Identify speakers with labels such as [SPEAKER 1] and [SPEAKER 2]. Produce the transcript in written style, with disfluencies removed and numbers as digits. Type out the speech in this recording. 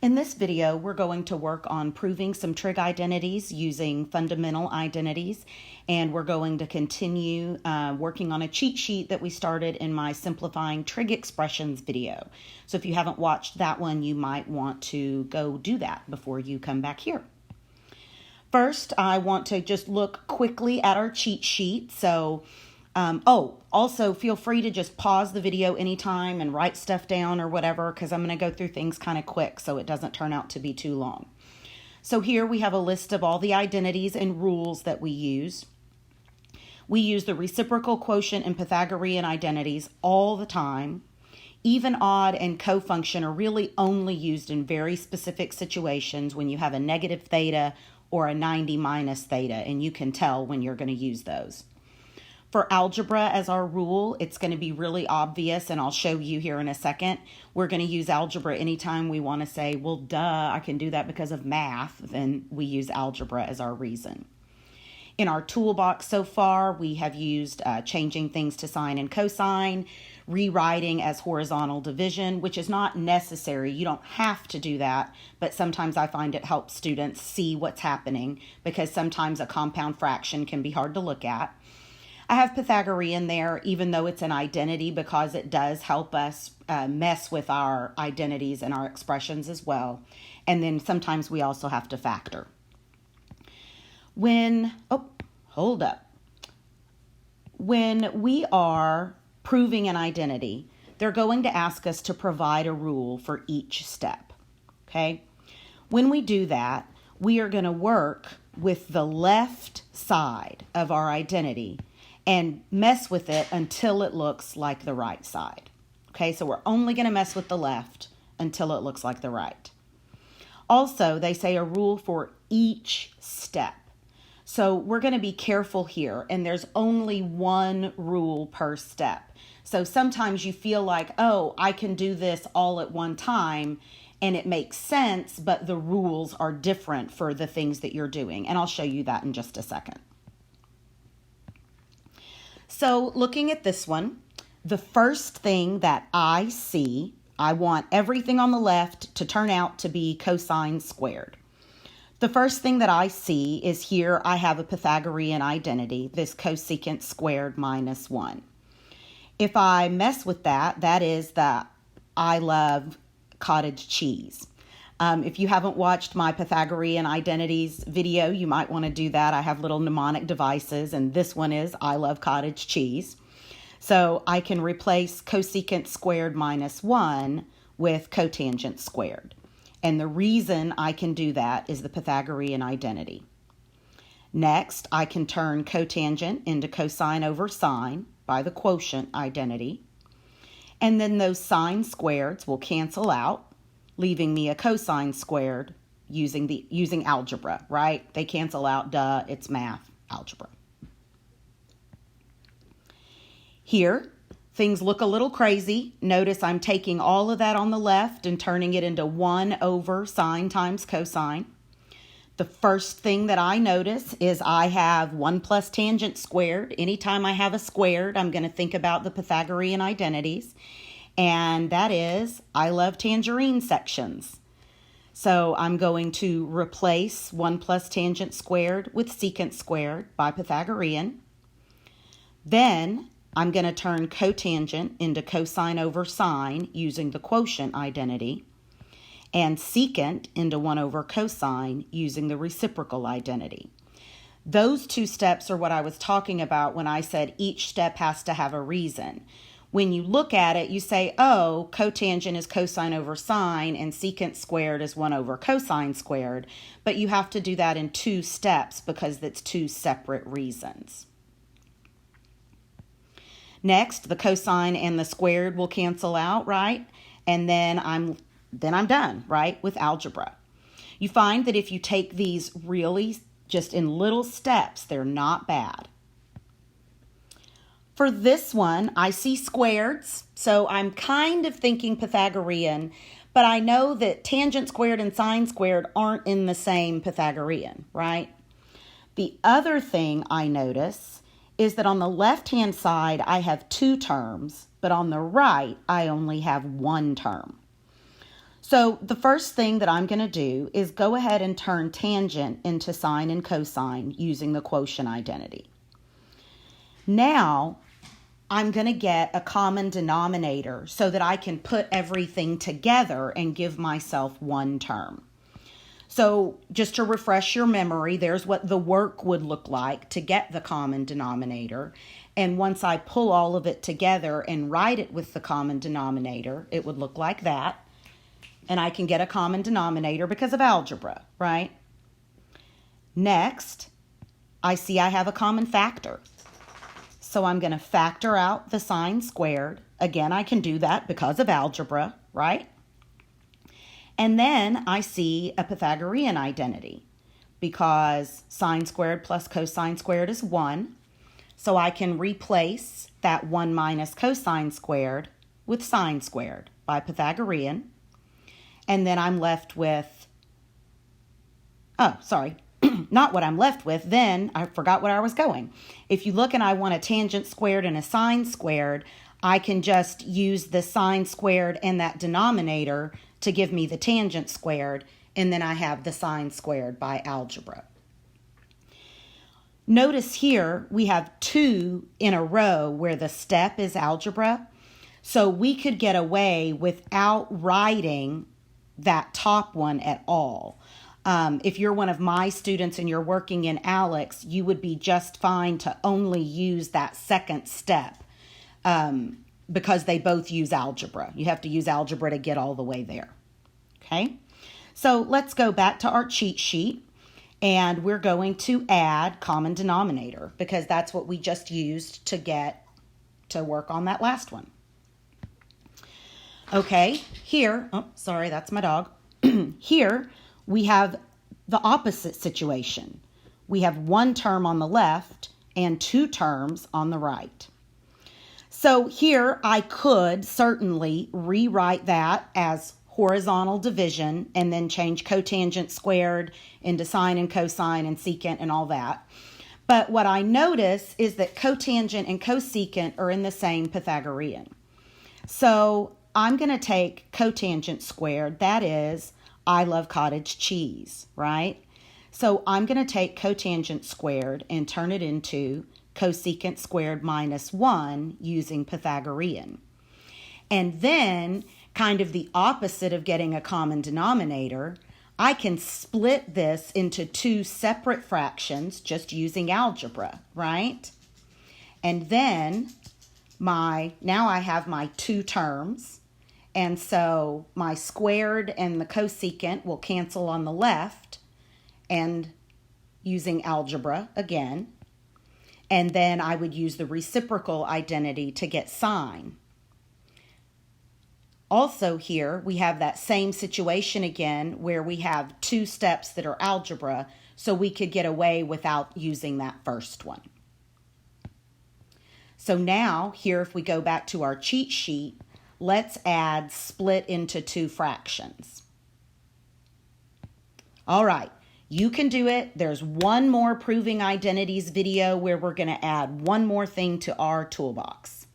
[SPEAKER 1] In this video, we're going to work on proving some trig identities using fundamental identities, and we're going to continue working on a cheat sheet that we started in my simplifying trig expressions video. So if you haven't watched that one, you might want to go do that before you come back here. First, I want to just look quickly at our cheat sheet. So also feel free to just pause the video anytime and write stuff down or whatever, because I'm going to go through things kind of quick so it doesn't turn out to be too long. So here we have a list of all the identities and rules that we use. We use the reciprocal quotient and Pythagorean identities all the time. Even, odd, and cofunction are really only used in very specific situations when you have a negative theta or a 90 minus theta, and you can tell when you're going to use those. For algebra as our rule, it's going to be really obvious, and I'll show you here in a second. We're going to use algebra anytime we want to say, well, duh, I can do that because of math, then we use algebra as our reason. In our toolbox so far, we have used changing things to sine and cosine, rewriting as horizontal division, which is not necessary. You don't have to do that, but sometimes I find it helps students see what's happening because sometimes a compound fraction can be hard to look at. I have Pythagorean there, even though it's an identity, because it does help us mess with our identities and our expressions as well. And then sometimes we also have to factor. When we are proving an identity, they're going to ask us to provide a rule for each step, okay? When we do that, we are going to work with the left side of our identity and mess with it until it looks like the right side. Okay, so we're only going to mess with the left until it looks like the right. Also, they say a rule for each step. So we're going to be careful here, and there's only one rule per step. So sometimes you feel like, oh, I can do this all at one time, and it makes sense, but the rules are different for the things that you're doing. And I'll show you that in just a second. So looking at this one, the first thing that I see, I want everything on the left to turn out to be cosine squared. The first thing that I see is here I have a Pythagorean identity, this cosecant squared minus 1. If I mess with that, that is the I love cottage cheese. If you haven't watched my Pythagorean Identities video, you might want to do that. I have little mnemonic devices, and this one is I love cottage cheese. So I can replace cosecant squared minus 1 with cotangent squared. And the reason I can do that is the Pythagorean identity. Next, I can turn cotangent into cosine over sine by the quotient identity. And then those sine squareds will cancel out, leaving me a cosine squared using algebra, right? They cancel out, duh, it's math, algebra. Here, things look a little crazy. Notice I'm taking all of that on the left and turning it into 1 over sine times cosine. The first thing that I notice is I have 1 plus tangent squared. Anytime I have a squared, I'm going to think about the Pythagorean identities. And that is, I love tangerine sections. So I'm going to replace 1 plus tangent squared with secant squared by Pythagorean. Then I'm going to turn cotangent into cosine over sine using the quotient identity, and secant into 1 over cosine using the reciprocal identity. Those two steps are what I was talking about when I said each step has to have a reason. When you look at it, you say, oh, cotangent is cosine over sine and secant squared is 1 over cosine squared. But you have to do that in 2 steps because it's 2 separate reasons. Next, the cosine and the squared will cancel out, right? And then I'm done, right, with algebra. You find that if you take these really just in little steps, they're not bad. For this one, I see squareds, so I'm kind of thinking Pythagorean, but I know that tangent squared and sine squared aren't in the same Pythagorean, right? The other thing I notice is that on the left-hand side, I have 2 terms, but on the right, I only have 1 term. So the first thing that I'm going to do is go ahead and turn tangent into sine and cosine using the quotient identity. Now I'm going to get a common denominator so that I can put everything together and give myself one term. So just to refresh your memory, there's what the work would look like to get the common denominator. And once I pull all of it together and write it with the common denominator, it would look like that. And I can get a common denominator because of algebra, right? Next, I see I have a common factor. So I'm going to factor out the sine squared. Again, I can do that because of algebra, right? And then I see a Pythagorean identity because sine squared plus cosine squared is 1. So I can replace that 1 minus cosine squared with sine squared by Pythagorean. And then I'm left with, not what I'm left with, then I forgot where I was going. If you look and I want a tangent squared and a sine squared, I can just use the sine squared and that denominator to give me the tangent squared, and then I have the sine squared by algebra. Notice here we have 2 in a row where the step is algebra, so we could get away without writing that top one at all. If you're one of my students and you're working in ALEX, you would be just fine to only use that second step because they both use algebra. You have to use algebra to get all the way there. Okay, so let's go back to our cheat sheet and we're going to add common denominator because that's what we just used to get to work on that last one. Okay, here, that's my dog. Here we have the opposite situation. We have 1 term on the left and 2 terms on the right. So here I could certainly rewrite that as horizontal division and then change cotangent squared into sine and cosine and secant and all that. But what I notice is that cotangent and cosecant are in the same Pythagorean. So I'm going to take cotangent squared, that is, I love cottage cheese, right? So I'm going to take cotangent squared and turn it into cosecant squared minus 1 using Pythagorean. And then, kind of the opposite of getting a common denominator, I can split this into 2 separate fractions just using algebra, right? And then now I have my 2 terms. And so my squared and the cosecant will cancel on the left and using algebra again. And then I would use the reciprocal identity to get sine. Also here we have that same situation again where we have 2 steps that are algebra, so we could get away without using that first one. So now here if we go back to our cheat sheet, let's add split into 2 fractions. All right, you can do it. There's one more proving identities video where we're going to add one more thing to our toolbox.